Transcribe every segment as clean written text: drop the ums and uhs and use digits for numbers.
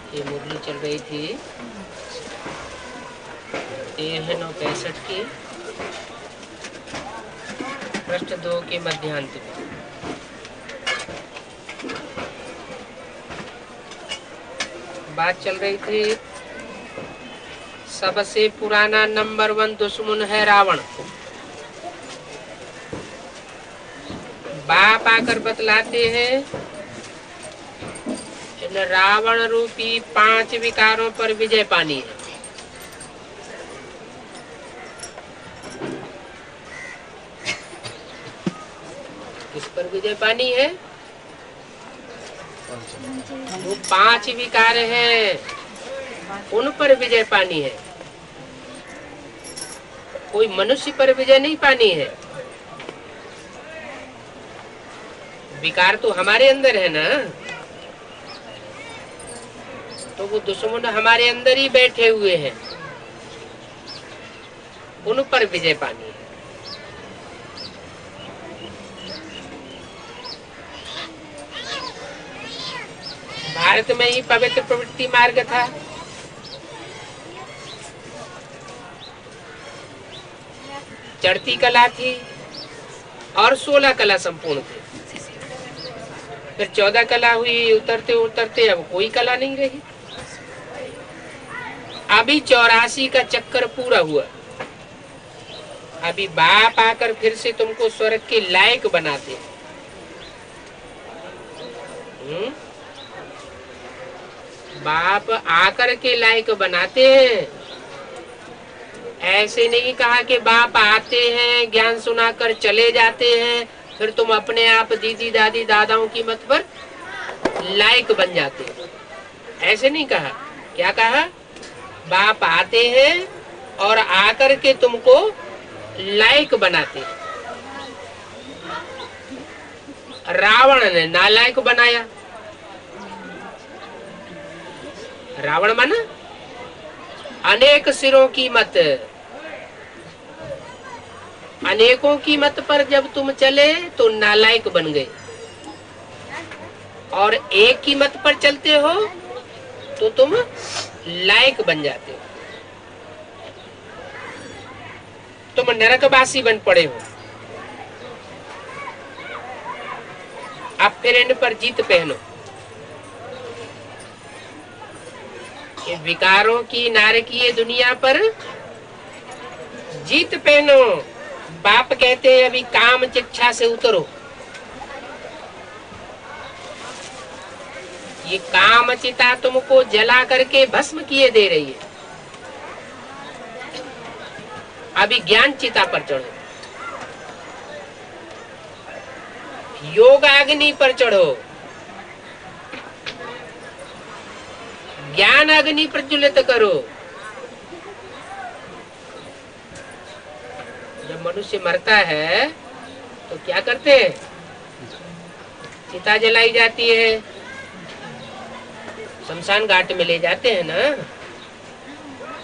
ये मुरली चल रही थी 13/9/65 की, पृष्ठ 2 के मध्यांत में। बात चल रही थी सबसे पुराना नंबर 1 दुश्मन है रावण। बाप आकर बतलाते हैं इन रावण रूपी 5 विकारों पर विजय पानी है। किस पर विजय पानी है? वो 5 विकार हैं, उन पर विजय पानी है। कोई मनुष्य पर विजय नहीं पानी है। विकार तो हमारे अंदर है ना, तो वो दुश्मन हमारे अंदर ही बैठे हुए हैं, उन पर विजय पानी है। भारत में ही पवित्र प्रवृत्ति मार्ग था। चढ़ती कला थी और 16 कला संपूर्ण थी। फिर 14 कला हुई, उतरते उतरते अब कोई कला नहीं रही। अभी 84 का चक्कर पूरा हुआ। अभी बाप आकर फिर से तुमको स्वर्ग के लायक बनाते। बाप आकर के लायक बनाते हैं। ऐसे नहीं कहा कि बाप आते हैं, ज्ञान सुनाकर चले जाते हैं, फिर तुम अपने आप दीदी दादी दादाओं की मत पर लायक बन जाते हो। ऐसे नहीं कहा। क्या कहा? बाप आते हैं और आकर के तुमको लायक बनाते। रावण ने नालायक बनाया। रावण माना अनेक सिरों की मत। अनेकों की मत पर जब तुम चले तो नालायक बन गए, और एक की मत पर चलते हो तो तुम लायक बन जाते हो। तुम नरकवासी बन पड़े हो। अब फिर इन पर जीत पहनो। ये विकारों की नारकीय दुनिया पर जीत पहनो। बाप कहते हैं अभी काम चिच्छा से उतरो। ये काम चिता तुमको जला करके भस्म किए दे रही है। अभी ज्ञान चिता पर चढ़ो, योग अग्नि पर चढ़ो, ज्ञान अग्नि प्रज्वलित करो। जब मनुष्य मरता है तो क्या करते हैं? चिता जलाई जाती है, शमशान घाट में ले जाते हैं ना,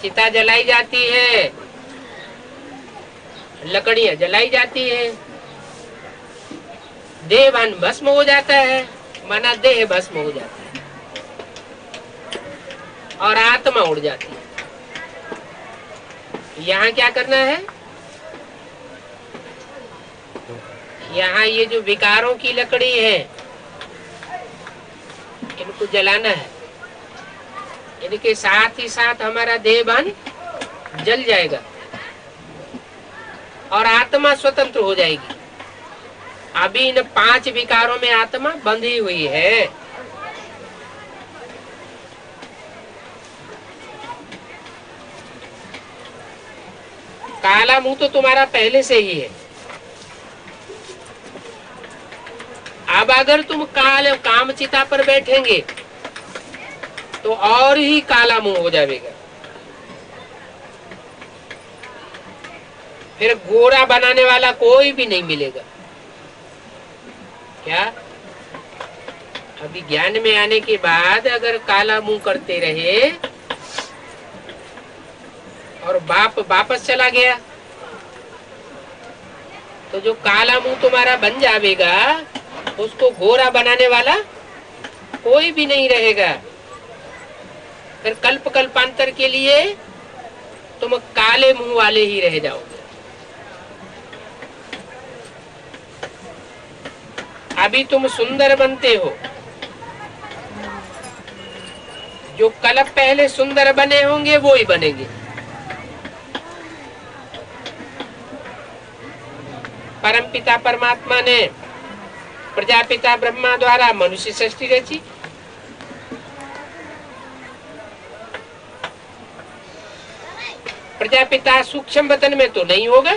चिता जलाई जाती है, लकड़ियां जलाई जाती है, देह भस्म हो जाता है, माना देह भस्म हो जाता है और आत्मा उड़ जाती है। यहाँ क्या करना है? यहाँ ये जो विकारों की लकड़ी है इनको जलाना है। इनके साथ ही साथ हमारा देहभान जल जाएगा और आत्मा स्वतंत्र हो जाएगी। अभी इन 5 विकारों में आत्मा बंधी हुई है। काला मुंह तो तुम्हारा पहले से ही है। अब अगर तुम काम चिता पर बैठेंगे तो और ही काला मुंह हो जाएगा। फिर गोरा बनाने वाला कोई भी नहीं मिलेगा। क्या? अभी ज्ञान में आने के बाद अगर काला मुंह करते रहे और बाप वापस चला गया तो जो काला मुंह तुम्हारा बन जाएगा उसको गोरा बनाने वाला कोई भी नहीं रहेगा। फिर कल्प कल्पांतर के लिए तुम काले मुंह वाले ही रह जाओगे। अभी तुम सुंदर बनते हो, जो कल्प पहले सुंदर बने होंगे वो ही बनेंगे। परमपिता परमात्मा ने प्रजापिता ब्रह्मा द्वारा मनुष्य सृष्टि रची। प्रजापिता सूक्ष्म वतन में तो नहीं होगा।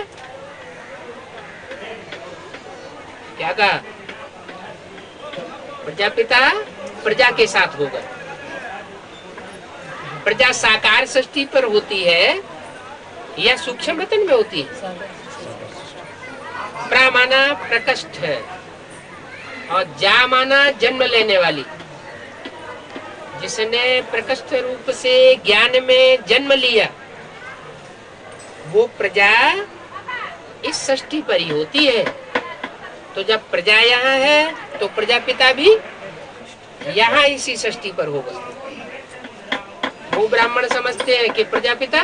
क्या कहा? प्रजापिता प्रजा के साथ होगा। प्रजा साकार सृष्टि पर होती है या सूक्ष्म वतन में होती है? प्रा माना प्रकृष्ट है और जा माना जन्म लेने वाली। जिसने प्रकृष्ट रूप से ज्ञान में जन्म लिया वो प्रजा इस सृष्टि पर ही होती है। तो जब प्रजा यहाँ है तो प्रजापिता भी यहाँ इसी सृष्टि पर होगा। वो ब्राह्मण समझते हैं कि प्रजापिता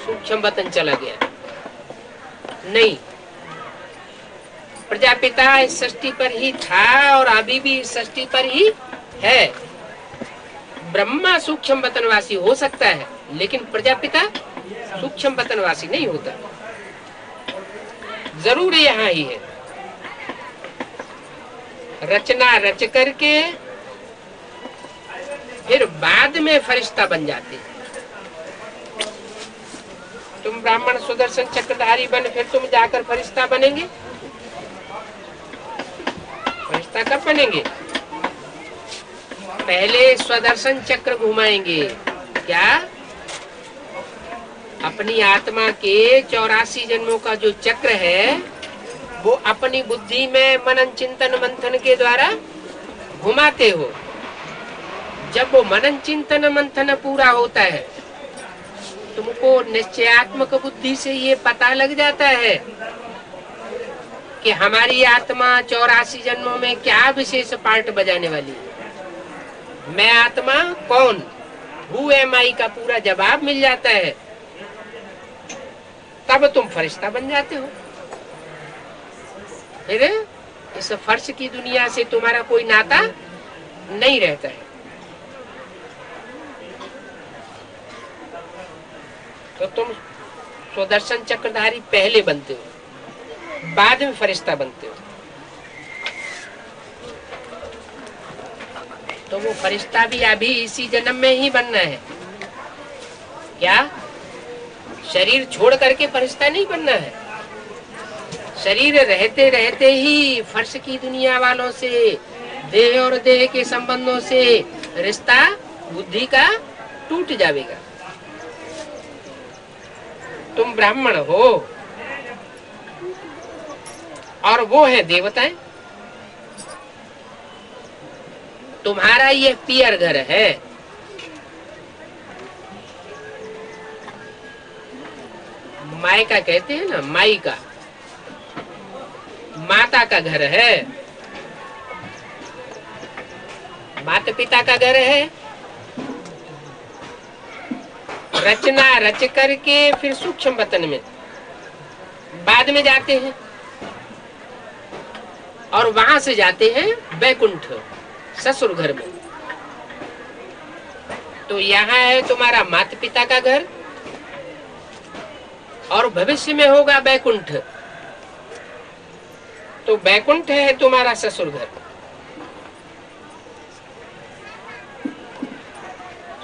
सूक्ष्म वतन चला गया। नहीं, प्रजापिता इस सृष्टि पर ही था और अभी भी इस सृष्टि पर ही है। ब्रह्मा सूक्ष्म वतनवासी हो सकता है लेकिन प्रजापिता सूक्ष्म वतनवासी नहीं होता। जरूर यहाँ ही है। रचना रच करके फिर बाद में फरिश्ता बन जाते हैं। तुम ब्राह्मण सुदर्शन चक्रधारी बन फिर तुम जाकर फरिश्ता बनेंगे। फरिश्ता कब बनेंगे? पहले स्वदर्शन चक्र घुमाएंगे। क्या? अपनी आत्मा के 84 जन्मों का जो चक्र है वो अपनी बुद्धि में मनन चिंतन मंथन के द्वारा घुमाते हो। जब वो मनन चिंतन मंथन पूरा होता है तुमको निश्चयात्मक बुद्धि से ये पता लग जाता है कि हमारी आत्मा 84 जन्मों में क्या विशेष पार्ट बजाने वाली है। मैं आत्मा कौन, हु एम आई का पूरा जवाब मिल जाता है। तब तुम फरिश्ता बन जाते हो। फिर इस फर्श की दुनिया से तुम्हारा कोई नाता नहीं रहता है। तो तुम स्वदर्शन चक्रधारी पहले बनते हो, बाद में फरिश्ता बनते हो। तो वो फरिश्ता भी अभी इसी जन्म में ही बनना है। क्या? शरीर छोड़ करके फरिश्ता नहीं बनना है। शरीर रहते रहते ही फर्श की दुनिया वालों से, देह और देह के संबंधों से रिश्ता बुद्धि का टूट जाएगा। तुम ब्राह्मण हो और वो है देवताएं। तुम्हारा ये पियर घर है। मायका कहते हैं ना, माई का, माता का घर है, माता पिता का घर है। रचना रच करके फिर सूक्ष्म वतन में बाद में जाते हैं और वहां से जाते हैं वैकुंठ ससुर घर में। तो यहाँ है तुम्हारा माता पिता का घर और भविष्य में होगा वैकुंठ। तो वैकुंठ है तुम्हारा ससुर घर।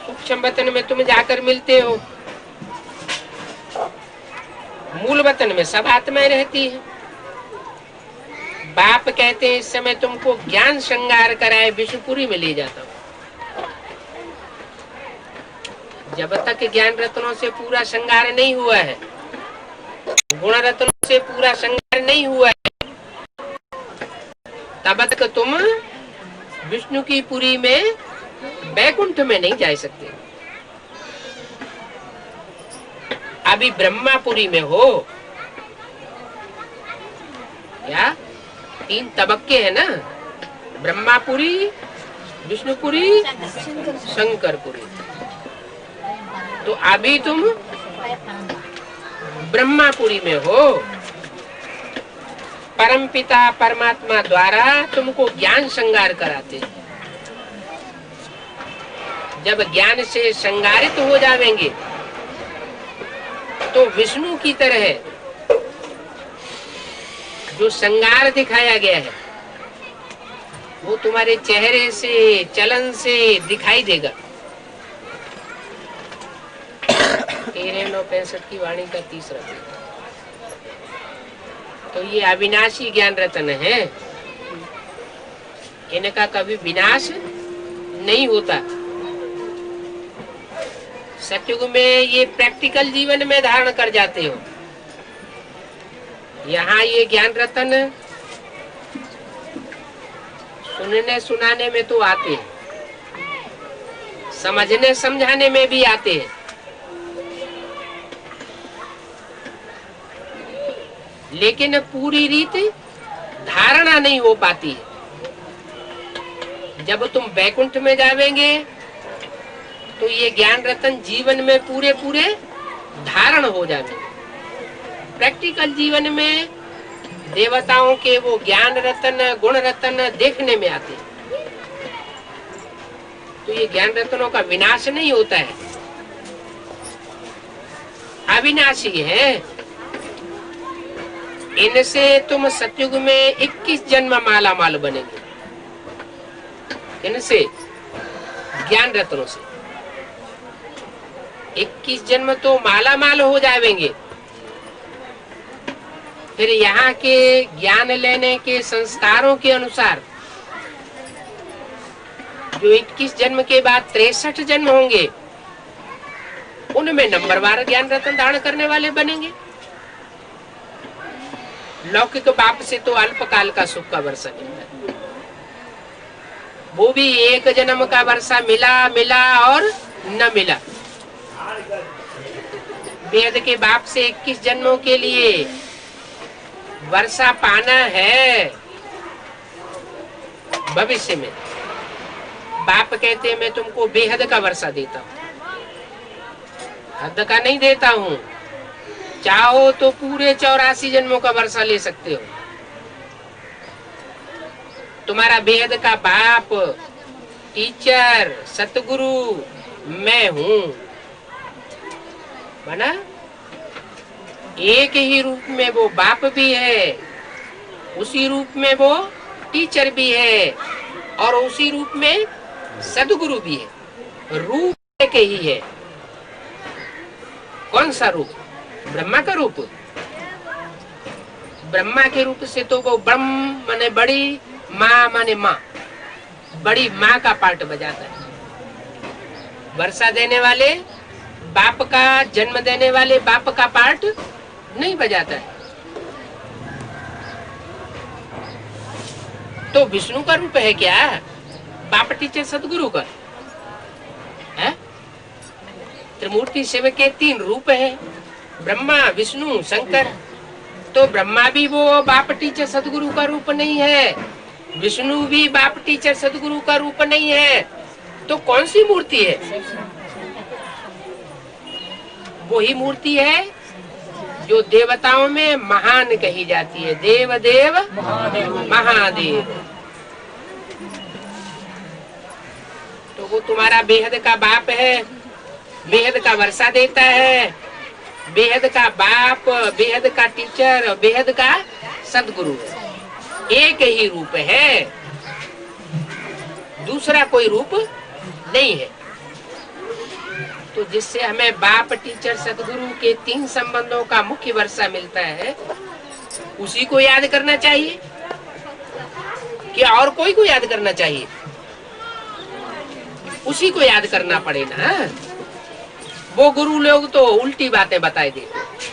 सूक्ष्म वतन में तुम जाकर मिलते हो। मूल वतन में सब आत्माएं रहती है। बाप कहते हैं इस समय तुमको ज्ञान श्रृंगार कराए विष्णुपुरी में ले जाता हूं। जब तक ज्ञान रत्नों से पूरा श्रृंगार नहीं हुआ है, गुण रत्नों से पूरा श्रृंगार नहीं हुआ है, तब तक तुम विष्णु की पुरी में वैकुंठ में नहीं जा सकते। अभी ब्रह्मापुरी में हो। क्या? 3 तबक्के है ना, ब्रह्मापुरी, विष्णुपुरी, शंकरपुरी। तो अभी तुम ब्रह्मापुरी में हो। परमपिता परमात्मा द्वारा तुमको ज्ञान श्रृंगार कराते। जब ज्ञान से श्रृंगारित हो जावेंगे तो विष्णु की तरह जो श्रृंगार दिखाया गया है वो तुम्हारे चेहरे से, चलन से दिखाई देगा। 13:9:65 की वाणी का तीसरा। तो ये अविनाशी ज्ञान रत्न है, इनका कभी विनाश नहीं होता। सतयुग में ये प्रैक्टिकल जीवन में धारण कर जाते हो। यहाँ ये ज्ञान रत्न सुनने सुनाने में तो आते हैं, समझने समझाने में भी आते हैं, लेकिन पूरी रीति धारणा नहीं हो पाती है। जब तुम वैकुंठ में जावेंगे तो ये ज्ञान रत्न जीवन में पूरे पूरे धारण हो जाएंगे। प्रैक्टिकल जीवन में देवताओं के वो ज्ञान रत्न, गुण रत्न देखने में आते हैं। तो ये ज्ञान रत्नों का विनाश नहीं होता है, अविनाशी है। इनसे तुम सतयुग में 21 जन्म माला माल बनेंगे। इनसे, ज्ञान रत्नों से 21 जन्म तो माला माल हो जाएंगे। फिर यहाँ के ज्ञान लेने के संस्कारों के अनुसार जो 21 जन्म के बाद 63 जन्म होंगे, उनमें नंबरवार ज्ञान रत्न धारण करने वाले बनेंगे। लौकिक बाप से तो अल्पकाल का सुख का वर्षा मिलता है, वो भी एक जन्म का वर्षा मिला और न मिला। वेद के बाप से 21 जन्मों के लिए वर्षा पाना है। भविष्य में बाप कहते हैं मैं तुमको बेहद का वर्षा देता हूँ, हद का नहीं देता हूँ। चाहो तो पूरे 84 जन्मों का वर्षा ले सकते हो। तुम्हारा बेहद का बाप, टीचर, सतगुरु मैं हूँ। बना एक ही रूप में वो बाप भी है, उसी रूप में वो टीचर भी है, और उसी रूप में सदगुरु भी है। रूप एक ही है। कौन सा रूप? ब्रह्मा का रूप। ब्रह्मा के रूप से तो वो ब्रह्म माने बड़ी, माँ माने माँ, बड़ी माँ का पार्ट बजाता है। वर्षा देने वाले बाप का, जन्म देने वाले बाप का पार्ट नहीं बजाता है। तो विष्णु का रूप है क्या? बाप, टीचर, सदगुरु का है। त्रिमूर्ति शिव के 3 रूप है, ब्रह्मा, विष्णु, शंकर। तो ब्रह्मा भी वो बाप, टीचर, सदगुरु का रूप नहीं है, विष्णु भी बाप, टीचर, सदगुरु का रूप नहीं है। तो कौन सी मूर्ति है? वही मूर्ति है जो देवताओं में महान कही जाती है। देव देव महादेव। तो वो तुम्हारा बेहद का बाप है, बेहद का वर्षा देता है, बेहद का बाप, बेहद का टीचर, बेहद का सदगुरु। एक ही रूप है, दूसरा कोई रूप नहीं है। तो जिससे हमें बाप, टीचर, सदगुरु के 3 संबंधों का मुख्य वर्षा मिलता है, उसी को याद करना चाहिए कि और कोई को याद करना चाहिए? उसी को याद करना पड़े ना। वो गुरु लोग तो उल्टी बातें बताए देते।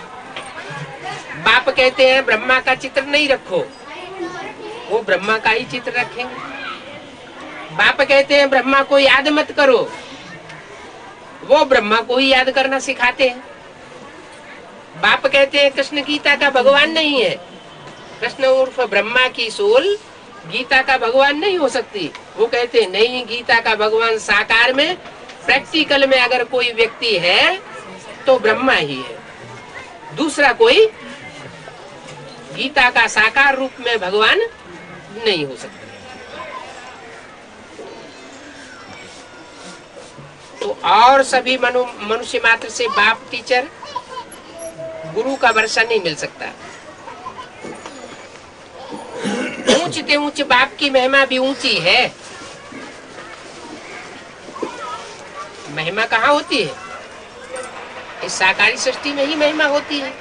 बाप कहते हैं ब्रह्मा का चित्र नहीं रखो, वो ब्रह्मा का ही चित्र रखेंगे। बाप कहते हैं ब्रह्मा को याद मत करो, वो ब्रह्मा को ही याद करना सिखाते हैं। बाप कहते हैं कृष्ण गीता का भगवान नहीं है, कृष्ण उर्फ ब्रह्मा की सोल गीता का भगवान नहीं हो सकती। वो कहते नहीं, गीता का भगवान साकार में, प्रैक्टिकल में अगर कोई व्यक्ति है तो ब्रह्मा ही है, दूसरा कोई गीता का साकार रूप में भगवान नहीं हो सकता। तो और सभी मनुष्य मात्र से बाप, टीचर, गुरु का वर्षा नहीं मिल सकता। ऊंचते ऊंचे बाप की महिमा भी ऊंची है। महिमा कहाँ होती है? इस साकारी सृष्टि में ही महिमा होती है।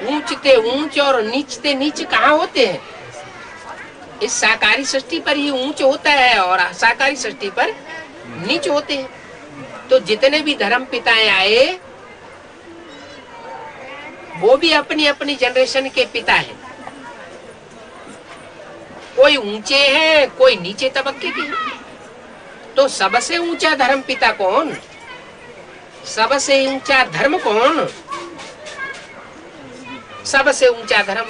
ऊंचते ऊंच और नीचते नीच कहाँ होते हैं? इस साकारी सृष्टि पर ही ऊंच होता है और साकारी सृष्टि पर नीच होते हैं। तो जितने भी धर्म पिताएं आए वो भी अपनी अपनी जनरेशन के पिता हैं। कोई ऊंचे हैं, कोई नीचे तबके के हैं। तो सबसे ऊंचा धर्म पिता कौन? सबसे ऊंचा धर्म कौन? सबसे ऊंचा धर्म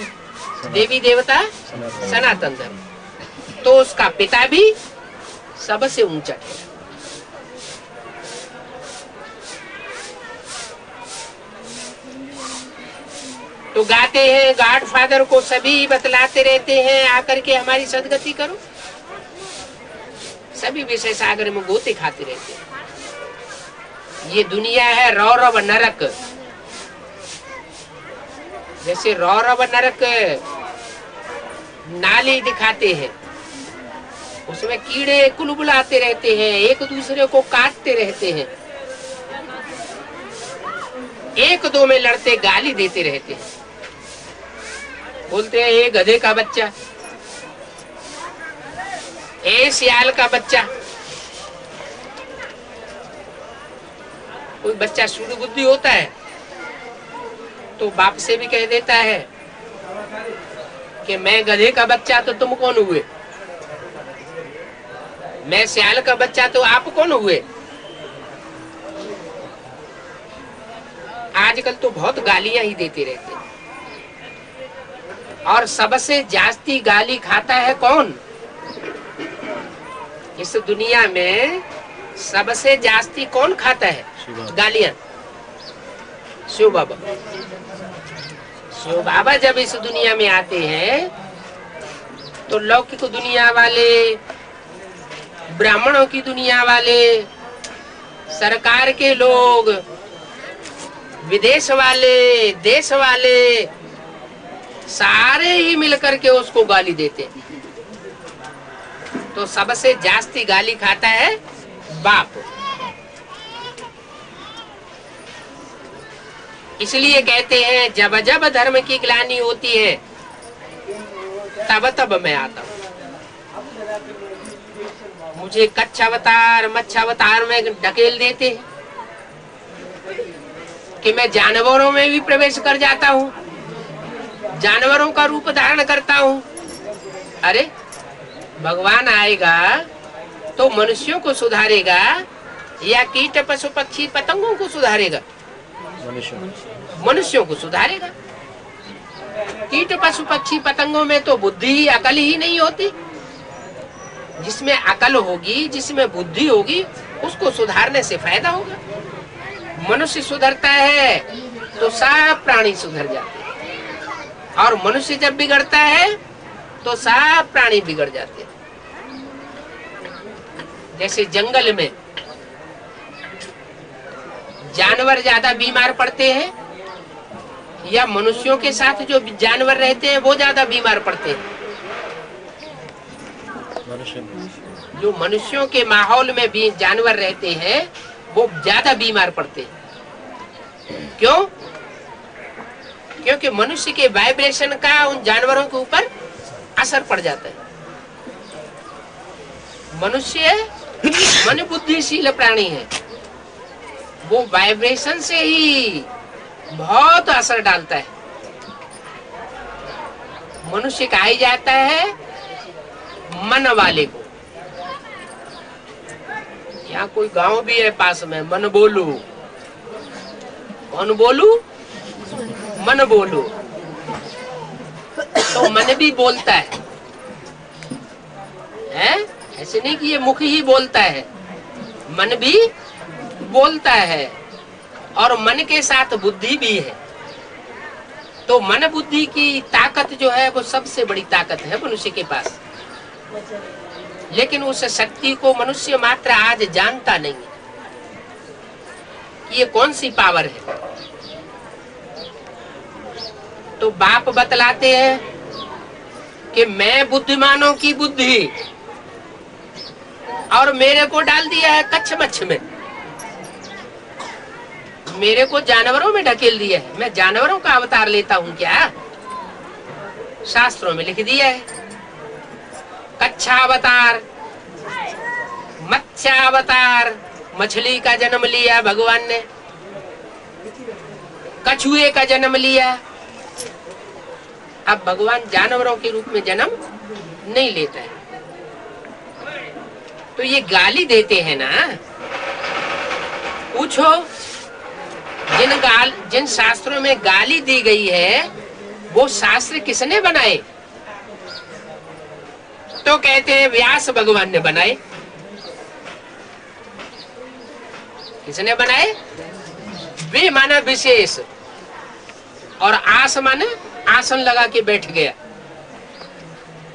देवी देवता सनातन धर्म। तो उसका पिता भी सबसे ऊंचा है। तो गाते हैं, गॉड फादर को सभी बतलाते रहते हैं, आकर के हमारी सदगति करो। सभी विषय सागर में गोते खाते रहते हैं। ये दुनिया है रौरव नरक। जैसे रौरव नरक नाली दिखाते हैं, उसमें कीड़े कुलबुलाते रहते हैं, एक दूसरे को काटते रहते हैं, एक दो में लड़ते गाली देते रहते हैं। बोलते हैं ये गधे का बच्चा, ए सियाल का बच्चा। कोई बच्चा सूद बुद्धि होता है तो बाप से भी कह देता है कि मैं गधे का बच्चा तो तुम कौन हुए, मैं सियाल का बच्चा तो आप कौन हुए। आजकल तो बहुत गालियां ही देते रहते हैं। और सबसे जास्ती गाली खाता है कौन? इस दुनिया में सबसे जास्ती कौन खाता है गालियां? शिव बाबा। शिव बाबा जब इस दुनिया में आते हैं तो लौकिक दुनिया वाले, ब्राह्मणों की दुनिया वाले, सरकार के लोग, विदेश वाले, देश वाले, सारे ही मिलकर के उसको गाली देते। तो सबसे जास्ती गाली खाता है बाप। इसलिए कहते हैं जब जब धर्म की ग्लानि होती है तब तब मैं आता हूँ। मुझे कच्छावतार मच्छावतार में ढकेल देते हैं कि मैं जानवरों में भी प्रवेश कर जाता हूँ, जानवरों का रूप धारण करता हूँ। अरे भगवान आएगा तो मनुष्यों को सुधारेगा या कीट पशु पक्षी पतंगों को सुधारेगा? मनुष्यों को सुधारेगा। कीट पशु पक्षी पतंगों में तो बुद्धि अकल ही नहीं होती। जिसमें अकल होगी, जिसमें बुद्धि होगी, उसको सुधारने से फायदा होगा। मनुष्य सुधरता है तो सब प्राणी सुधर जाते हैं, और मनुष्य जब बिगड़ता है तो सब प्राणी बिगड़ जाते हैं। जैसे जंगल में जानवर ज्यादा बीमार पड़ते हैं या मनुष्यों के साथ जो जानवर रहते हैं वो ज्यादा बीमार पड़ते हैं? जो मनुष्यों के माहौल में भी जानवर रहते हैं वो ज्यादा बीमार पड़ते हैं। क्यों? क्योंकि मनुष्य के वाइब्रेशन का उन जानवरों के ऊपर असर पड़ जाता है। मनुष्य मन बुद्धिशील प्राणी है, वो वाइब्रेशन से ही बहुत असर डालता है। मनुष्य कहा ही जाता है मन वाले को। यहाँ कोई गांव भी है पास में, मन बोलू, कौन बोलू? मन बोलू। तो मन भी बोलता है, है। ऐसे नहीं कि ये मुख ही बोलता है, मन भी बोलता है और मन के साथ बुद्धि भी है। तो मन बुद्धि की ताकत जो है वो सबसे बड़ी ताकत है मनुष्य के पास, लेकिन उस शक्ति को मनुष्य मात्र आज जानता नहीं है कि ये कौन सी पावर है। तो बाप बतलाते हैं कि मैं बुद्धिमानों की बुद्धि और मेरे को डाल दिया है कच्छ मच्छ में, मेरे को जानवरों में ढकेल दिया है। मैं जानवरों का अवतार लेता हूं क्या? शास्त्रों में लिख दिया है कच्छावतार, मत्स्यावतार, मछली का जन्म लिया भगवान ने, कछुए का जन्म लिया। अब भगवान जानवरों के रूप में जन्म नहीं लेता है। तो ये गाली देते हैं ना, पूछो जिन शास्त्रों में गाली दी गई है वो शास्त्र किसने बनाए? तो कहते हैं व्यास भगवान ने बनाए। किसने बनाए? वे माना विशेष, और आस माने आसन लगा के बैठ गया।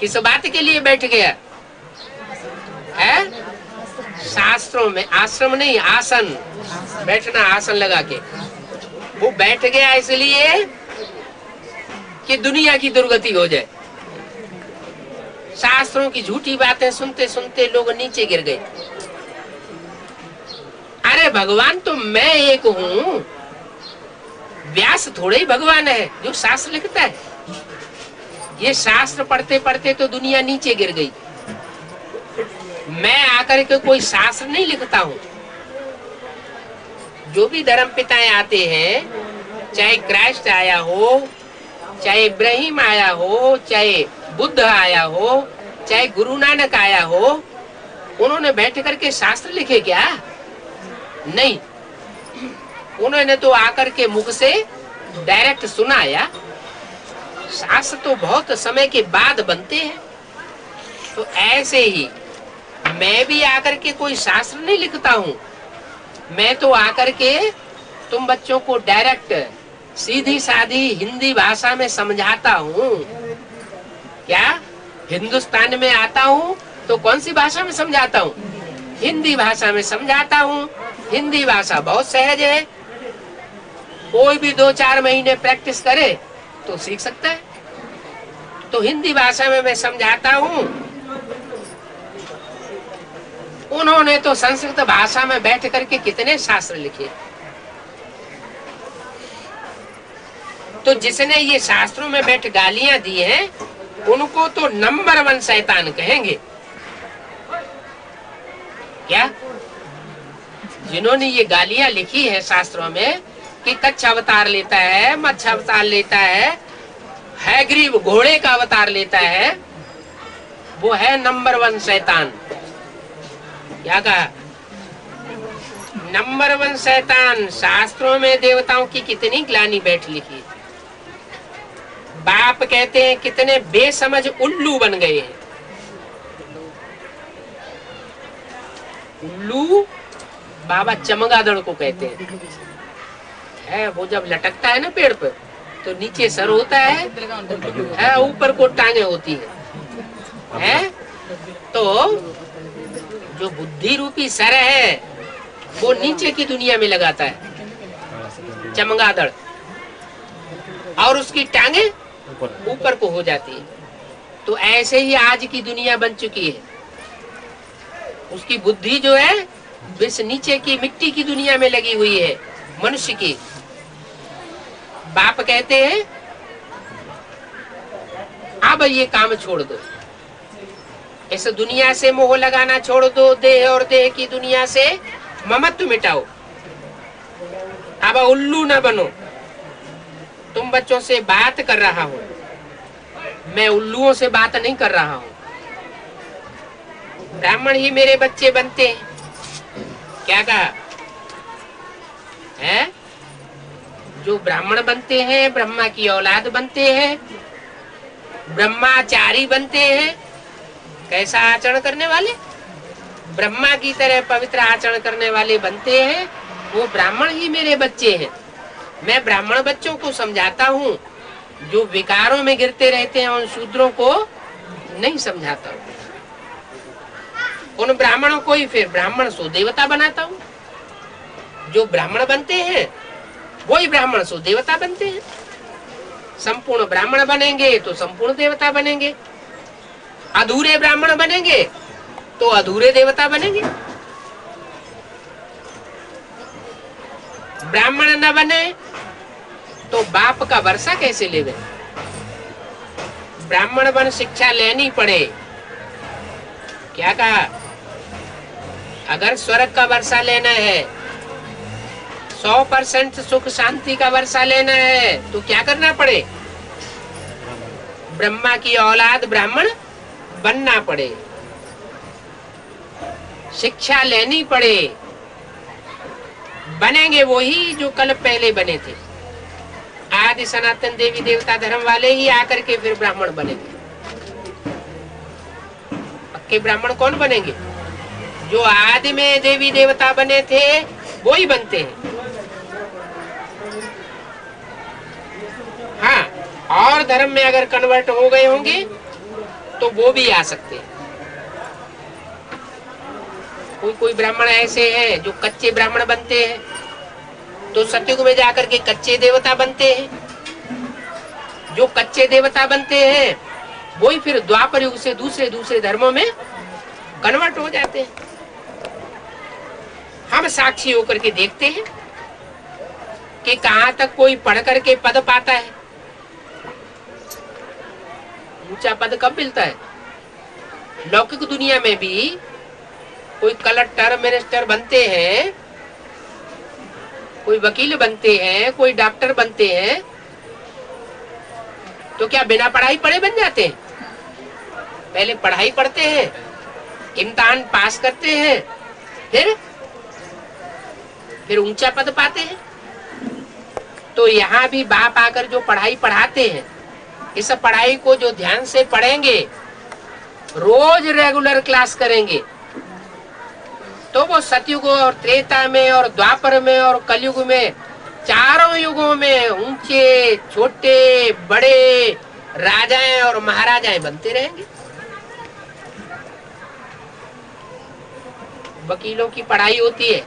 किस बात के लिए बैठ गया है? शास्त्रों में आश्रम नहीं, आसन, बैठना, आसन लगा के वो बैठ गया इसलिए कि दुनिया की दुर्गति हो जाए। शास्त्रों की झूठी बातें सुनते सुनते लोग नीचे गिर गए। अरे भगवान तो मैं एक हूँ, व्यास थोड़े ही भगवान है जो शास्त्र लिखता है। ये शास्त्र पढ़ते पढ़ते तो दुनिया नीचे गिर गई। मैं आकर के कोई शास्त्र नहीं लिखता हूँ। जो भी धर्म पिताएं आते हैं, चाहे क्राइस्ट आया हो, चाहे इब्राहिम आया हो, चाहे बुद्ध आया हो, चाहे गुरु नानक आया हो, उन्होंने बैठ करके शास्त्र लिखे क्या? नहीं, उन्होंने तो आकर के मुख से डायरेक्ट सुनाया। शास्त्र तो बहुत समय के बाद बनते हैं। तो ऐसे ही मैं भी आकर के कोई शास्त्र नहीं लिखता हूँ। मैं तो आकर के तुम बच्चों को डायरेक्ट सीधी सादी हिंदी भाषा में समझाता हूँ। क्या हिंदुस्तान में आता हूँ तो कौन सी भाषा में समझाता हूँ? हिंदी भाषा में समझाता हूँ। हिंदी भाषा बहुत सहज है, कोई भी 2-4 महीने प्रैक्टिस करे तो सीख सकता है। तो हिंदी भाषा में मैं समझाता हूँ। उन्होंने तो संस्कृत भाषा में बैठ करके कितने शास्त्र लिखे। तो जिसने ये शास्त्रों में बैठ गालियां दी हैं, उनको तो नंबर 1 शैतान कहेंगे। क्या? जिन्होंने ये गालियां लिखी है शास्त्रों में कि कच्छ अवतार लेता है, मत्स्य अवतार लेता है गरीब घोड़े का अवतार लेता है, वो है नंबर 1 शैतान। क्या कहा? नंबर 1 शैतान। शास्त्रों में देवताओं की कितनी ग्लानि बैठ लिखी। बाप कहते हैं कितने बेसमझ उल्लू बन गए हैं। उल्लू बाबा चमगादड़ को कहते हैं। वो जब लटकता है ना पेड़ पर, तो नीचे सर होता है, ऊपर को टांगे होती है। तो जो बुद्धि रूपी सर है वो नीचे की दुनिया में लगाता है चमगादड़, और उसकी टांगे ऊपर को हो जाती है। तो ऐसे ही आज की दुनिया बन चुकी है। उसकी बुद्धि जो है इस नीचे की मिट्टी की दुनिया में लगी हुई है मनुष्य की। बाप कहते हैं अब ये काम छोड़ दो, इस दुनिया से मोह लगाना छोड़ दो, देह और देह की दुनिया से ममत्व मिटाओ। अब उल्लू न बनो। तुम बच्चों से बात कर रहा हूं, मैं उल्लुओं से बात नहीं कर रहा हूं। ब्राह्मण ही मेरे बच्चे बनते हैं। क्या कहा है? जो ब्राह्मण बनते हैं, ब्रह्मा की औलाद बनते हैं, ब्रह्माचारी बनते हैं, कैसा आचरण करने वाले? ब्रह्मा की तरह पवित्र आचरण करने वाले बनते हैं, वो ब्राह्मण ही मेरे बच्चे हैं। मैं ब्राह्मण बच्चों को समझाता हूँ, जो विकारों में गिरते रहते हैं उन शूद्रों को नहीं समझाता हूँ। उन ब्राह्मणों को ही फिर ब्राह्मण सो देवता बनाता हूँ। जो ब्राह्मण बनते हैं वही ब्राह्मण सो देवता बनते हैं। संपूर्ण ब्राह्मण बनेंगे तो संपूर्ण देवता बनेंगे, अधूरे ब्राह्मण बनेंगे तो अधूरे देवता बनेंगे। ब्राह्मण न बने तो बाप का वर्षा कैसे लेवे? ब्राह्मण बन शिक्षा लेनी पड़े। क्या कहा? अगर स्वर्ग का वर्षा लेना है, 100% सुख शांति का वर्षा लेना है, तो क्या करना पड़े? ब्रह्मा की औलाद ब्राह्मण बनना पड़े, शिक्षा लेनी पड़े। बनेंगे वही जो कल पहले बने थे। आदि सनातन देवी देवता धर्म वाले ही आकर के फिर ब्राह्मण बनेंगे। पक्के ब्राह्मण कौन बनेंगे? जो आदि में देवी देवता बने थे वो ही बनते हैं। हाँ, और धर्म में अगर कन्वर्ट हो गए होंगे तो वो भी आ सकते हैं। कोई कोई ब्राह्मण ऐसे हैं जो कच्चे ब्राह्मण बनते हैं, तो सतयुग में जाकर के कच्चे देवता बनते हैं। जो कच्चे देवता बनते हैं वही फिर द्वापर युग से दूसरे दूसरे धर्मों में कन्वर्ट हो जाते हैं। हम साक्षी होकर के देखते हैं कि कहां तक कोई पढ़ करके पद पाता है। ऊंचा पद कब मिलता है? लौकिक दुनिया में भी कोई कलेक्टर मिनिस्टर बनते हैं, कोई वकील बनते हैं, कोई डॉक्टर बनते हैं, तो क्या बिना पढ़ाई पढ़े बन जाते हैं? पहले पढ़ाई पढ़ते हैं, इम्तिहान पास करते हैं, फिर ऊंचा पद पाते हैं। तो यहाँ भी बाप आकर जो पढ़ाई पढ़ाते हैं, इस पढ़ाई को जो ध्यान से पढ़ेंगे, रोज रेगुलर क्लास करेंगे, तो वो सतयुग और त्रेता में और द्वापर में और कलयुग में, चारों युगों में ऊंचे छोटे बड़े राजाएं और महाराजाएं बनते रहेंगे। वकीलों की पढ़ाई होती है,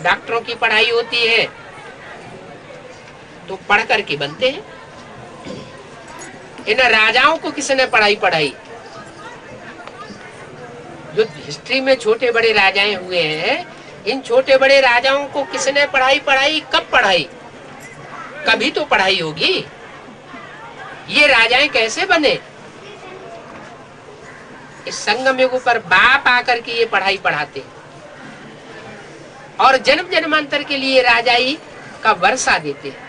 डॉक्टरों की पढ़ाई होती है, तो पढ़ करके बनते हैं। इन राजाओं को किसने पढ़ाई पढ़ाई? जो हिस्ट्री में छोटे बड़े राजाएं हुए हैं, इन छोटे बड़े राजाओं को किसने पढ़ाई पढ़ाई? कब पढ़ाई? कभी तो पढ़ाई होगी। ये राजाएं कैसे बने? इस संगम युग पर बाप आकर के ये पढ़ाई पढ़ाते हैं और जन्म जन्मांतर के लिए राजाई का वर्षा देते हैं।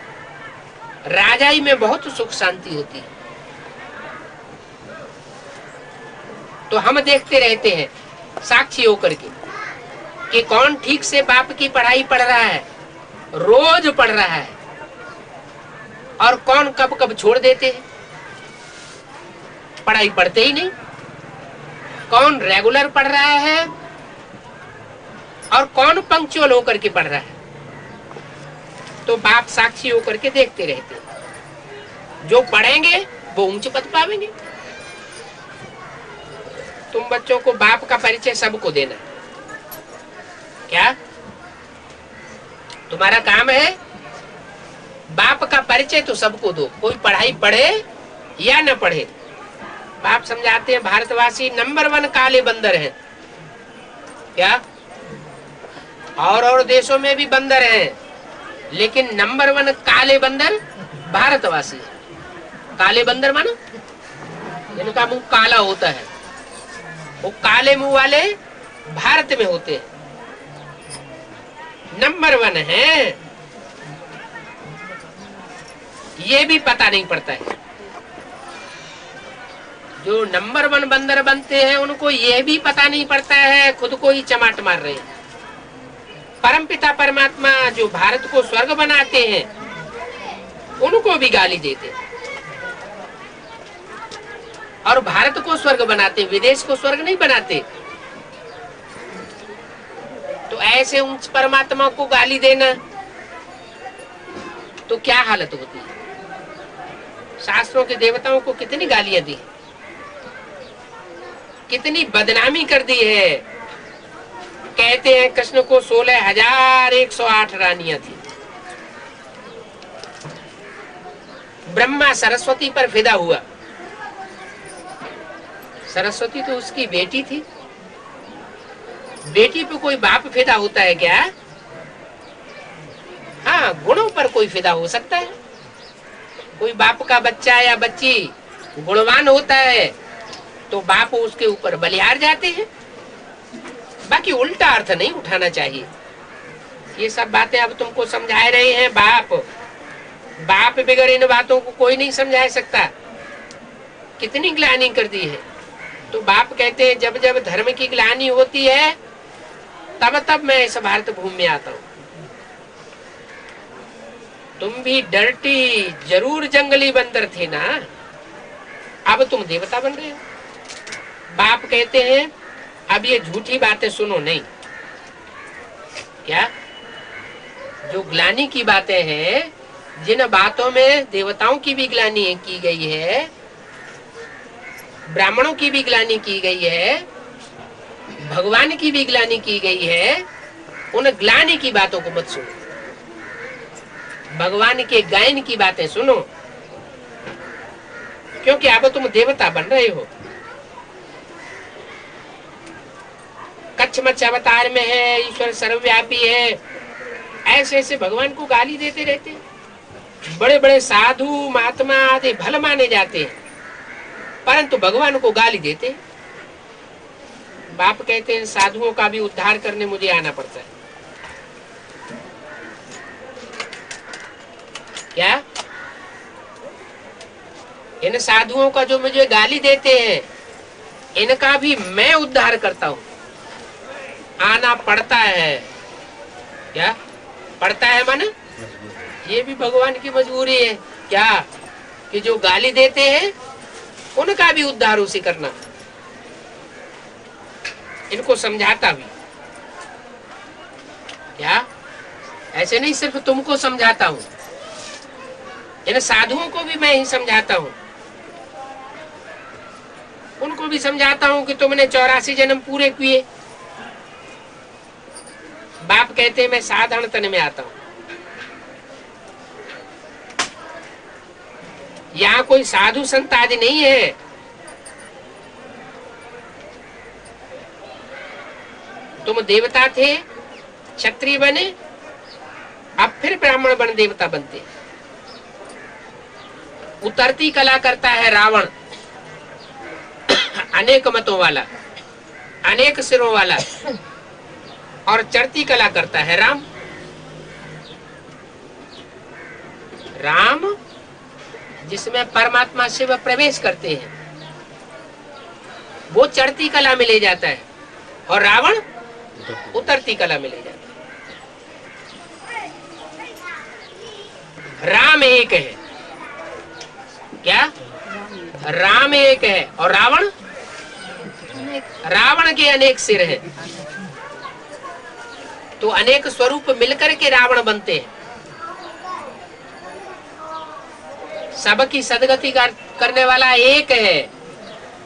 राजाई में बहुत सुख शांति होती है। तो हम देखते रहते हैं साक्षी होकर के कि कौन ठीक से बाप की पढ़ाई पढ़ रहा है, रोज पढ़ रहा है, और कौन कब कब छोड़ देते हैं, पढ़ाई पढ़ते ही नहीं। कौन रेगुलर पढ़ रहा है और कौन पंक्चुअल होकर के पढ़ रहा है। तो बाप साक्षी होकर के देखते रहते हैं। जो पढ़ेंगे वो ऊंच पद पावेंगे। तुम बच्चों को बाप का परिचय सबको देना। क्या तुम्हारा काम है? बाप का परिचय तो सबको दो, कोई पढ़ाई पढ़े या न पढ़े। बाप समझाते हैं भारतवासी नंबर 1 काले बंदर हैं। क्या? और देशों में भी बंदर हैं, लेकिन नंबर 1 काले बंदर भारतवासी है। काले बंदर मानो जिनका मुंह काला होता है, वो काले मुंह वाले भारत में होते हैं, नंबर 1 है। ये भी पता नहीं पड़ता है। जो नंबर 1 बंदर बनते हैं उनको ये भी पता नहीं पड़ता है, खुद को ही चमाट मार रहे हैं। परमपिता परमात्मा जो भारत को स्वर्ग बनाते हैं उनको भी गाली देते हैं। और भारत को स्वर्ग बनाते, विदेश को स्वर्ग नहीं बनाते। तो ऐसे उच्च परमात्मा को गाली देना तो क्या हालत होती है। शास्त्रों के देवताओं को कितनी गालियां दी, कितनी बदनामी कर दी है। कहते हैं कृष्ण को 16,108 रानियां थी। ब्रह्मा सरस्वती पर फिदा हुआ। सरस्वती तो उसकी बेटी थी। बेटी पे कोई बाप फिदा होता है क्या? हाँ, गुणों पर कोई फिदा हो सकता है। कोई बाप का बच्चा या बच्ची गुणवान होता है तो बाप उसके ऊपर बलिहार जाते हैं। बाकी उल्टा अर्थ नहीं उठाना चाहिए। ये सब बातें अब तुमको समझा रहे हैं बाप बगैर इन बातों को कोई नहीं समझा सकता। कितनी ग्लानि कर दी है। तो बाप कहते हैं जब जब धर्म की ग्लानि होती है तब तब मैं इस भारत भूमि में आता हूँ। तुम भी डर्टी जरूर जंगली बंदर थे ना, अब तुम देवता बन रहे हो। बाप कहते हैं अब ये झूठी बातें सुनो नहीं। क्या? जो ग्लानि की बातें हैं, जिन बातों में देवताओं की भी ग्लानि की गई है, ब्राह्मणों की भी ग्लानि की गई है, भगवान की भी ग्लानि की गई है, उन ग्लानि की बातों को मत सुनो। भगवान के गायन की बातें सुनो, क्योंकि अब तुम देवता बन रहे हो। कच्छ मच्छ अवतार में है, ईश्वर सर्वव्यापी है, ऐसे ऐसे भगवान को गाली देते रहते हैं। बड़े बड़े साधु महात्मा आदि भल माने जाते हैं, परंतु भगवान को गाली देते हैं। बाप कहते हैं साधुओं का भी उद्धार करने मुझे आना पड़ता है। क्या? इन साधुओं का जो मुझे गाली देते हैं, इनका भी मैं उद्धार करता हूं। आना पड़ता है। क्या पड़ता है? मन ये भी भगवान की मजबूरी है क्या, कि जो गाली देते हैं उनका भी उद्धार उसी करना। इनको समझाता भी। क्या? ऐसे नहीं सिर्फ तुमको समझाता हूं, इन साधुओं को भी मैं ही समझाता हूं। उनको भी समझाता हूं कि तुमने 84 जन्म पूरे किए। बाप कहते हैं मैं साधारण तन में आता हूं। यहाँ कोई साधु संत आदि नहीं है। तुम देवता थे, क्षत्रिय बने, अब फिर ब्राह्मण बन देवता बनते। उतरती कला करता है रावण, अनेक मतों वाला, अनेक सिरों वाला, और चढ़ती कला करता है राम। राम जिसमें परमात्मा शिव प्रवेश करते हैं, वो चढ़ती कला में ले जाता है, और रावण उतरती कला में ले जाता है। राम एक है। क्या? राम एक है और रावण के अनेक सिर है। तो अनेक स्वरूप मिलकर के रावण बनते हैं। सबकी सदगति करने वाला एक है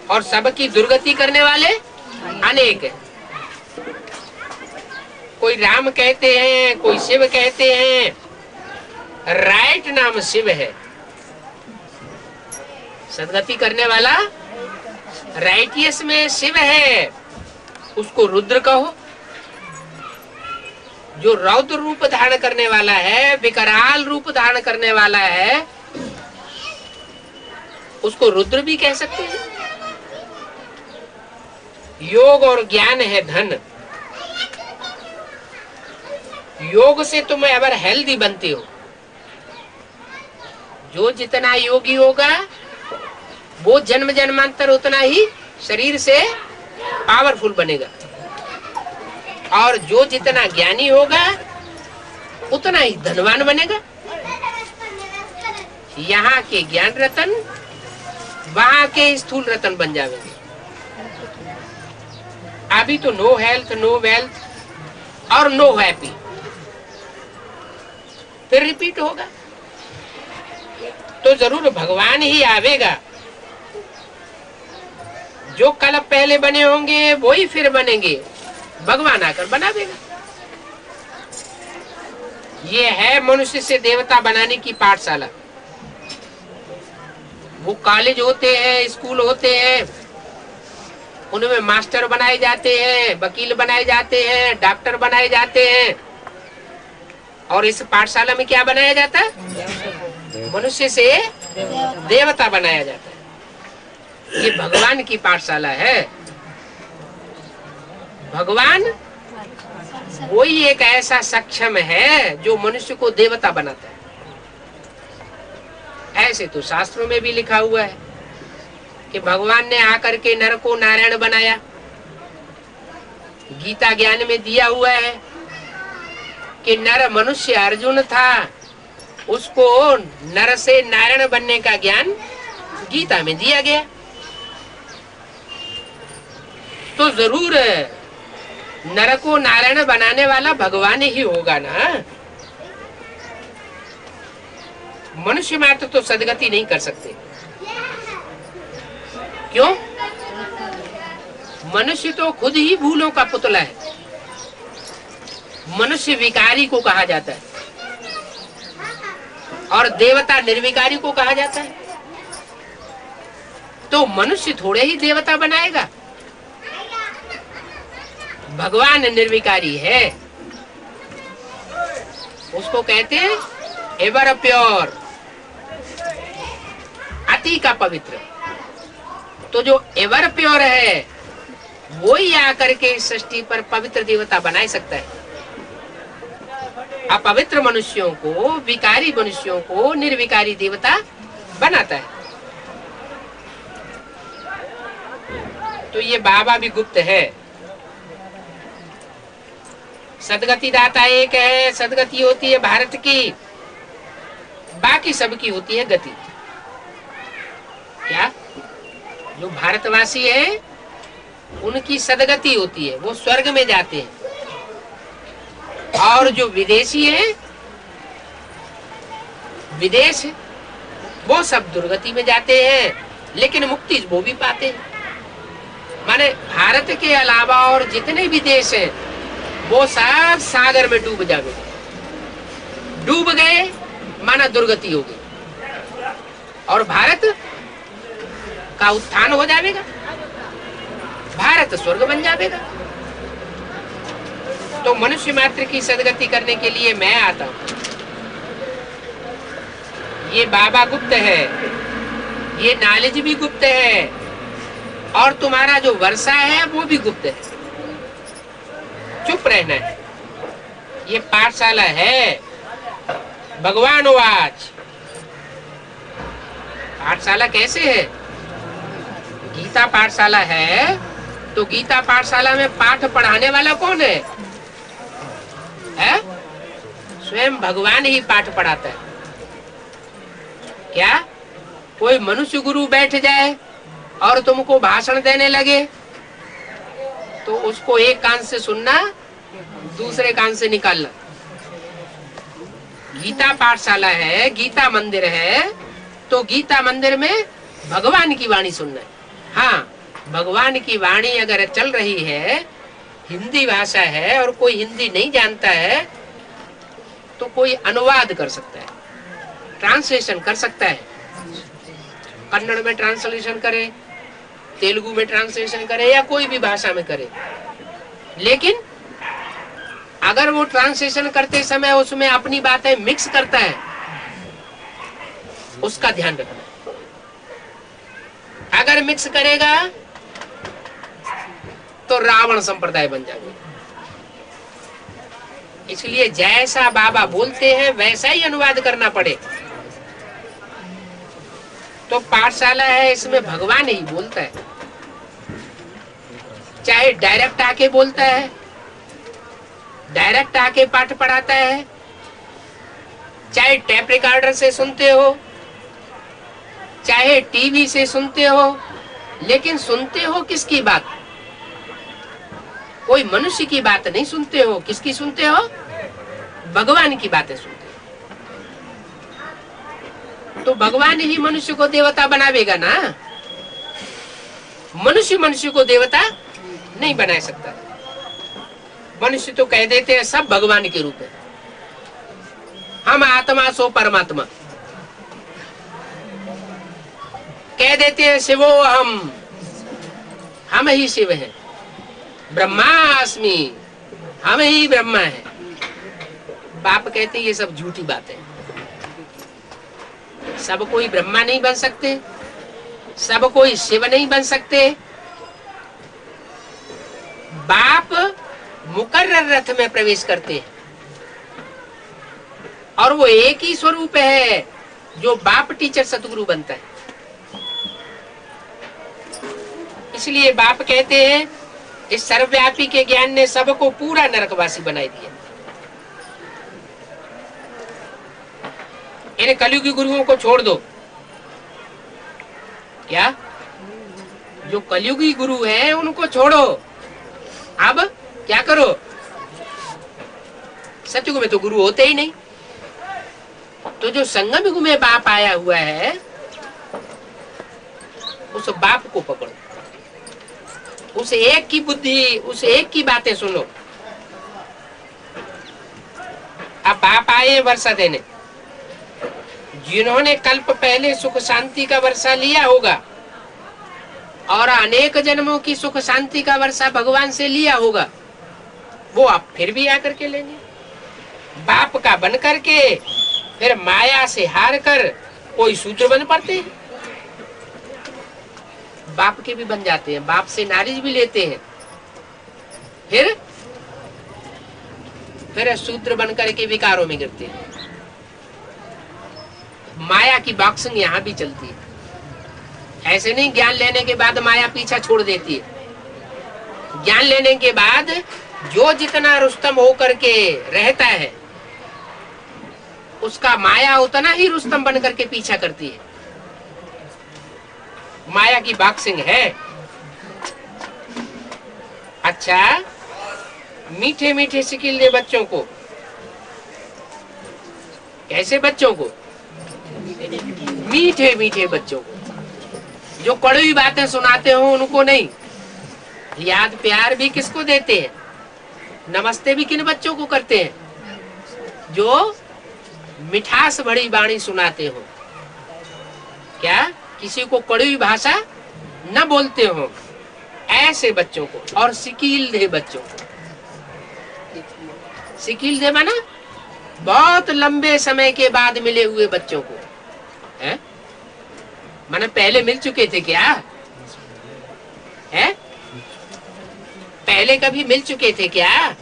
और सबकी दुर्गति करने वाले अनेक है। कोई राम कहते हैं, कोई शिव कहते हैं। राइट नाम शिव है। सदगति करने वाला राइटियस में शिव है, उसको रुद्र कहो। जो रौद्र रूप धारण करने वाला है, विकराल रूप धारण करने वाला है, उसको रुद्र भी कह सकते हैं। योग और ज्ञान है धन। योग से तुम अगर हेल्दी बनते हो, जो जितना योगी होगा वो जन्म जन्मांतर उतना ही शरीर से पावरफुल बनेगा, और जो जितना ज्ञानी होगा उतना ही धनवान बनेगा। यहाँ के ज्ञान रतन वहां के स्थूल रतन बन जाएंगे। अभी तो नो हेल्थ, नो वेल्थ और नो हैप्पी, फिर रिपीट होगा। तो जरूर भगवान ही आवेगा। जो कल पहले बने होंगे वो ही फिर बनेंगे, भगवान आकर बना देगा। ये है मनुष्य से देवता बनाने की पाठशाला। वो कॉलेज होते हैं, स्कूल होते हैं, उनमें मास्टर बनाए जाते हैं, वकील बनाए जाते हैं, डॉक्टर बनाए जाते हैं। और इस पाठशाला में क्या बनाया जाता है? मनुष्य से देवता बनाया जाता है। ये भगवान की पाठशाला है। भगवान वही एक ऐसा सक्षम है जो मनुष्य को देवता बनाता है। ऐसे तो शास्त्रों में भी लिखा हुआ है कि भगवान ने आकर के नर को नारायण बनाया। गीता ज्ञान में दिया हुआ है कि नर मनुष्य अर्जुन था, उसको नर से नारायण बनने का ज्ञान गीता में दिया गया। तो जरूर नर को नारायण बनाने वाला भगवान ही होगा ना। मनुष्य मात्र तो सदगति नहीं कर सकते। क्यों? मनुष्य तो खुद ही भूलों का पुतला है। मनुष्य विकारी को कहा जाता है और देवता निर्विकारी को कहा जाता है। तो मनुष्य थोड़े ही देवता बनाएगा। भगवान निर्विकारी है, उसको कहते हैं एवर प्योर, अति का पवित्र। तो जो एवर प्योर है वो ही आकर के इस सृष्टि पर पवित्र देवता बना सकता है। अपवित्र मनुष्यों को, विकारी मनुष्यों को निर्विकारी देवता बनाता है। तो ये बाबा भी गुप्त है। सदगति दाता एक है। सदगति होती है भारत की, बाकी सबकी होती है गति। क्या? जो भारतवासी है उनकी सदगति होती है, वो स्वर्ग में जाते हैं। और जो विदेशी है, विदेश, वो सब दुर्गति में जाते हैं, लेकिन मुक्ति वो भी पाते हैं। माने भारत के अलावा और जितने भी देश हैं वो सब सागर में डूब जाएंगे। डूब गए माना दुर्गति हो गई, और भारत का उत्थान हो जाएगा, भारत स्वर्ग बन जाएगा। तो मनुष्य मात्र की सदगति करने के लिए मैं आता हूं। ये बाबा गुप्त है, ये नॉलेज भी गुप्त है, और तुम्हारा जो वर्षा है वो भी गुप्त है। चुप रहना है। ये पाठशाला है। भगवान वाच। पाठशाला कैसे है? गीता पाठशाला है, तो गीता पाठशाला में पाठ पढ़ाने वाला कौन है? स्वयं भगवान ही पाठ पढ़ाता है। क्या कोई मनुष्य गुरु बैठ जाए और तुमको भाषण देने लगे तो उसको एक कान से सुनना, दूसरे कान से निकालना? गीता पाठशाला है, गीता मंदिर है, तो गीता मंदिर में भगवान की वाणी सुनना है। हाँ, भगवान की वाणी अगर चल रही है, हिंदी भाषा है और कोई हिंदी नहीं जानता है, तो कोई अनुवाद कर सकता है, ट्रांसलेशन कर सकता है। कन्नड़ में ट्रांसलेशन करे, तेलुगु में ट्रांसलेशन करे, या कोई भी भाषा में करे। लेकिन अगर वो ट्रांसलेशन करते समय उसमें अपनी बातें मिक्स करता है, उसका ध्यान रखना। अगर मिक्स करेगा तो रावण संप्रदाय बन जाएगा। इसलिए जैसा बाबा बोलते हैं वैसा ही अनुवाद करना पड़े। तो पाठशाला है, इसमें भगवान ही बोलता है। चाहे डायरेक्ट आके बोलता है, डायरेक्ट आके पाठ पढ़ाता है, चाहे टेप रिकॉर्डर से सुनते हो, चाहे टीवी से सुनते हो, लेकिन सुनते हो किसकी बात? कोई मनुष्य की बात नहीं सुनते हो। किसकी सुनते हो? भगवान की बातें सुनते हो। तो भगवान ही मनुष्य को देवता बनावेगा ना। मनुष्य को देवता नहीं बना सकता। मनुष्य तो कह देते हैं सब भगवान के रूप है। हम आत्मा सो परमात्मा कह देते हैं। शिवो हम ही शिव हैं। ब्रह्मास्मि, हम ही ब्रह्मा है। बाप कहते ये सब झूठी बात है। सब कोई ब्रह्मा नहीं बन सकते, सब कोई शिव नहीं बन सकते। बाप मुकर्रर रथ में प्रवेश करते हैं और वो एक ही स्वरूप है जो बाप टीचर सतगुरु बनता है। इसलिए बाप कहते हैं इस सर्वव्यापी के ज्ञान ने सबको पूरा नरकवासी बनाई दिया। इन कलयुगी गुरुओं को छोड़ दो। क्या? जो कलयुगी गुरु हैं उनको छोड़ो। अब क्या करो? सतयुग में तो गुरु होते ही नहीं। तो जो संगम युग में बाप आया हुआ है उस बाप को पकड़ो, उस एक की बुद्धि, उस एक की बातें सुनो। अब बाप आए वर्षा देने। जिन्होंने कल्प पहले सुख शांति का वर्षा लिया होगा और अनेक जन्मों की सुख शांति का वर्षा भगवान से लिया होगा, वो आप फिर भी आकर के लेंगे। बाप का बन करके फिर माया से हार कर कोई सूत्र बन पड़ते हैं। बाप के भी बन जाते हैं, बाप से नारिज भी लेते हैं, फिर सूत्र बन करके विकारों में गिरते हैं। माया की बॉक्सिंग यहाँ भी चलती है। ऐसे नहीं ज्ञान लेने के बाद माया पीछा छोड़ देती है। ज्ञान लेने के बाद जो जितना रुस्तम होकर के रहता है उसका माया उतना ही रुस्तम बन करके पीछा करती है। माया की बॉक्सिंग है। अच्छा, मीठे मीठे सिकिल दे बच्चों को। कैसे बच्चों को? मीठे मीठे बच्चों को। जो कड़वी बातें सुनाते हो उनको नहीं। याद प्यार भी किसको देते हैं? नमस्ते भी किन बच्चों को करते हैं? जो मिठास भरी वाणी सुनाते हो। क्या किसी को कड़वी भाषा न बोलते हो, ऐसे बच्चों को। और सिकील दे बच्चों को। सिकील दे माना बहुत लंबे समय के बाद मिले हुए बच्चों को है। माने पहले मिल चुके थे क्या है? पहले कभी मिल चुके थे क्या?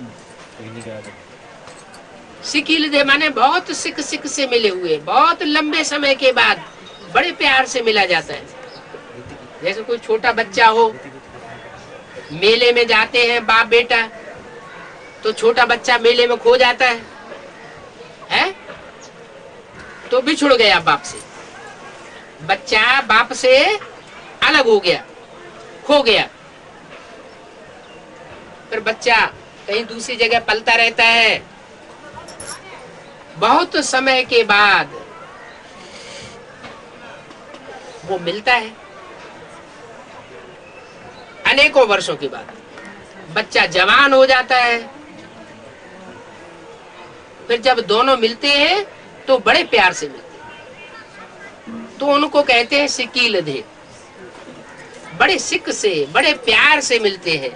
सिकील दे माने बहुत सिक सिक से मिले हुए, बहुत लंबे समय के बाद बड़े प्यार से मिला जाता है। जैसे कोई छोटा बच्चा हो, मेले में जाते हैं बाप बेटा, तो छोटा बच्चा मेले में खो जाता है? तो बिछुड़ गया बाप से। बच्चा बाप से अलग हो गया, खो गया। फिर बच्चा कहीं दूसरी जगह पलता रहता है। बहुत समय के बाद वो मिलता है। अनेकों वर्षों के बाद बच्चा जवान हो जाता है। फिर जब दोनों मिलते हैं तो बड़े प्यार से मिलते हैं, तो उनको कहते हैं सिकील दे। बड़े सिक से, बड़े प्यार से मिलते हैं।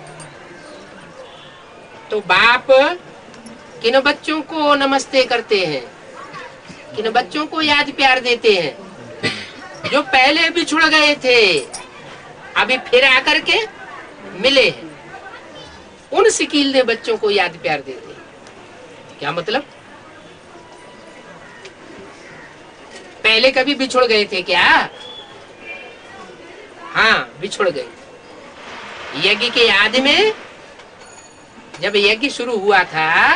तो बाप किन बच्चों को नमस्ते करते हैं, किन बच्चों को याद प्यार देते हैं? जो पहले बिछुड़ गए थे, अभी फिर आकर के मिले हैं, उन सिकील दे बच्चों को याद प्यार देते हैं। क्या मतलब? पहले कभी बिछुड़ गए थे क्या? हाँ, बिछुड़ गए। यज्ञ के याद में जब यज्ञ शुरू हुआ था,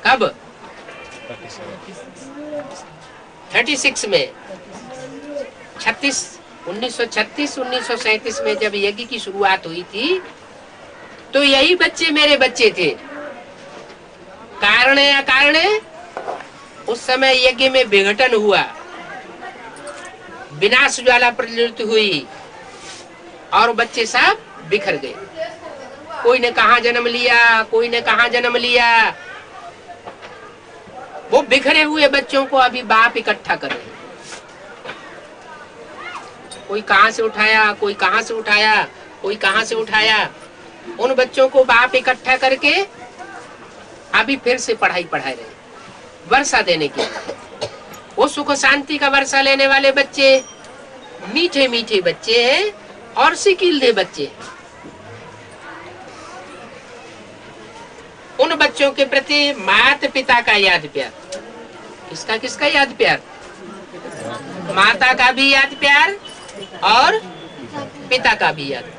कब? 36 में 1937 में जब यज्ञ की शुरुआत हुई थी तो यही बच्चे मेरे बच्चे थे। कारण या कारण उस समय यज्ञ में विघटन हुआ, विनाश ज्वाला प्रज्वलित हुई और बच्चे सब बिखर गए। कोई ने कहा जन्म लिया, कोई ने कहा जन्म लिया। वो बिखरे हुए बच्चों को अभी बाप इकट्ठा कर रहे, कोई कहां से उठाया, कोई कहां से उठाया, कोई कहां से उठाया। उन बच्चों को बाप इकट्ठा करके अभी फिर से पढ़ाई पढ़ा रहे, वर्षा देने के। वो सुख शांति का वर्षा लेने वाले बच्चे मीठे मीठे बच्चे हैं और सिकीले बच्चे। उन बच्चों के प्रति माता पिता का याद प्यार। किसका किसका याद प्यार? माता का भी याद प्यार और पिता का भी याद प्यार।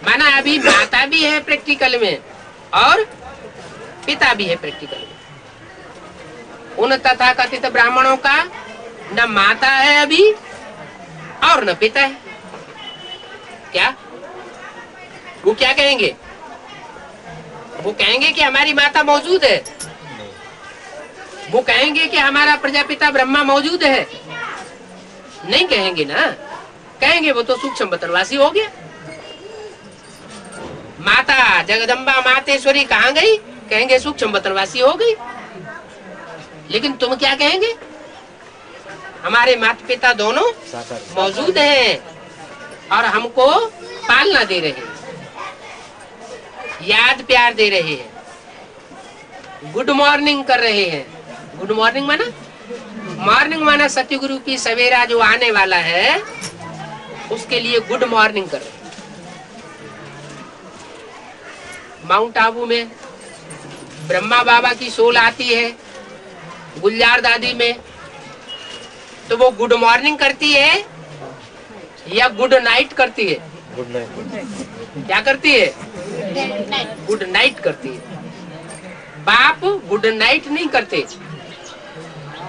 माना अभी माता भी है प्रैक्टिकल में और पिता भी है प्रैक्टिकल में। उन तथाकथित ब्राह्मणों का न माता है अभी और न पिता है। क्या वो क्या कहेंगे? वो कहेंगे कि हमारी माता मौजूद है, वो कहेंगे कि हमारा प्रजापिता ब्रह्मा मौजूद है। नहीं कहेंगे ना, कहेंगे वो तो सूक्ष्म बतनवासी हो गया। माता जगदम्बा मातेश्वरी कहाँ गई? कहेंगे सूक्ष्म बतनवासी हो गई। लेकिन तुम क्या कहेंगे? हमारे माता पिता दोनों मौजूद हैं और हमको पालना दे रहे हैं, याद प्यार दे रहे हैं, गुड मॉर्निंग कर रहे हैं। गुड मॉर्निंग माना, मॉर्निंग माना सतयुगुरु की सवेरा जो आने वाला है उसके लिए गुड मॉर्निंग कर रहे हैं। माउंट आबू में ब्रह्मा बाबा की सोल आती है, गुलजार दादी में, तो वो गुड मॉर्निंग करती है या गुड नाइट करती है? Good night. क्या करती है? गुड नाइट करती है। बाप गुड नाइट नहीं करते।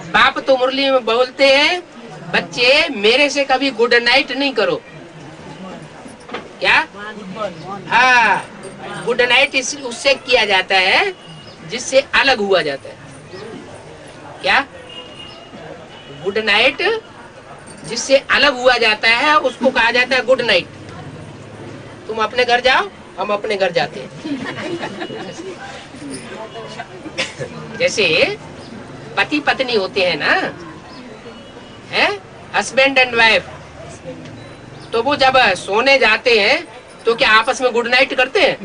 बाप तो मुरली में बोलते हैं, बच्चे मेरे से कभी गुड नाइट नहीं करो। क्या? हाँ, गुड नाइट उससे किया जाता है जिससे अलग हुआ जाता है। क्या? गुड नाइट जिससे अलग हुआ जाता है उसको कहा जाता है गुड नाइट। तुम अपने घर जाओ, हम अपने घर जाते हैं। जैसे पति पत्नी होते हैं ना, है हस्बैंड एंड वाइफ, तो वो जब सोने जाते हैं तो क्या आपस में गुड नाइट करते हैं?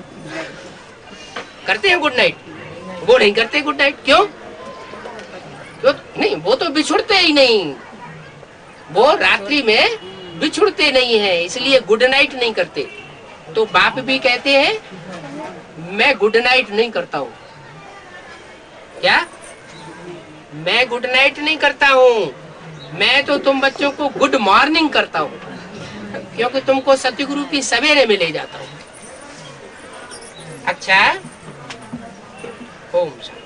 करते हैं गुड नाइट? वो नहीं करते गुड नाइट। क्यों? क्यों नहीं? वो तो बिछुड़ते ही नहीं, वो रात्रि में बिछुड़ते नहीं है, इसलिए गुड नाइट नहीं करते। तो बाप भी कहते हैं मैं गुड नाइट नहीं करता हूँ। क्या? मैं गुड नाइट नहीं करता हूँ, मैं तो तुम बच्चों को गुड मॉर्निंग करता हूँ, क्योंकि तुमको सतयुगुरु की सवेरे में ले जाता हूँ। अच्छा, ओम शांति।